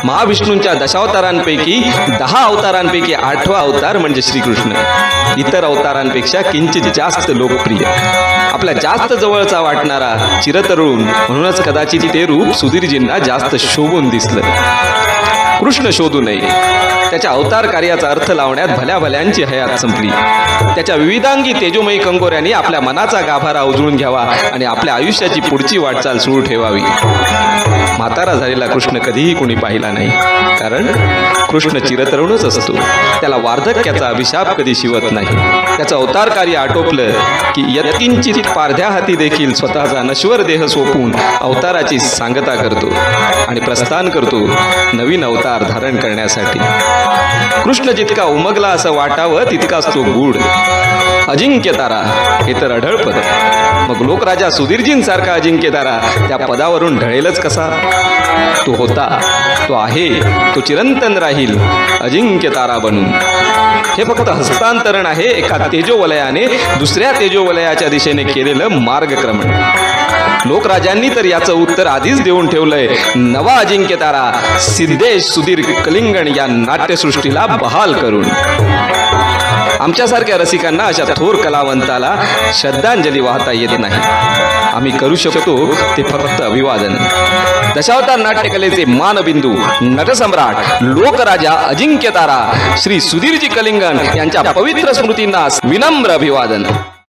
महाविष्णूंच्या दशावतारांपैकी 10 अवतारांपैकी 8वा अवतार म्हणजे श्रीकृष्ण. इतर अवतारांपेक्षा किंचित जास्त लोकप्रिय, आपल्या जास्त जवळचा वाटणारा, चिरतरुण, म्हणूनच कदाचित ते रूप सुधीरजींना जास्त शोभून दिसलं. कृष्ण शोधू नये, त्याच्या अवतार कार्याचा अर्थ लावण्यात भल्या भल्यांची हयात संपली. त्याच्या विविधांगी तेजोमयी कंगोऱ्यांनी आपल्या मनाचा गाभारा उजळून घ्यावा आणि आपल्या आयुष्याची पुढची वाटचाल सुरू ठेवावी. म्हातारा झालेला कृष्ण कधीही कोणी पाहिला नाही, कारण कृष्ण चिरतरुणच असतो. त्याला वार्धक्याचा अभिशाप कधी शिवत नाही. त्याचं अवतार कार्य आटोपलं की यत्किंचित पारध्या हाती देखील स्वतःचा नश्वर देह सोपून अवताराची सांगता करतो आणि प्रस्थान करतो नवीन अवतार धारण करण्यासाठी. कृष्ण जितका उमगला असं वाटावं तितकाच तो गूढ. अजिंक्य तारा हे तर अढळ पद. मग लोकराजा सुधीरजींसारखा अजिंक्य तारा त्या पदावरून ढळेलच कसा? तो होता, तो आहे, तो चिरंतन राहील अजिंक्य तारा बनून. हे फक्त हस्तांतरण आहे एका तेजोवलयाने दुसऱ्या तेजोवलयाच्या दिशेने केलेलं मार्गक्रमण. लोकराजांनी तर याचं उत्तर आधीच देऊन ठेवलंय. नवा अजिंक्य तारा सिद्धेश सुधीर कलिंगण या नाट्यसृष्टीला बहाल करून. आमच्यासारख्या रसिकांना अशा थोर कलावंताला श्रद्धांजली वाहता येत नाही. आम्ही करू शकतो ते फक्त अभिवादन. दशावतार नाट्यकलेचे मानबिंदू, नटसम्राट, लोकराजा अजिंक्य तारा श्री सुधीरजी कलिंगण यांच्या पवित्र स्मृतींना विनम्र अभिवादन.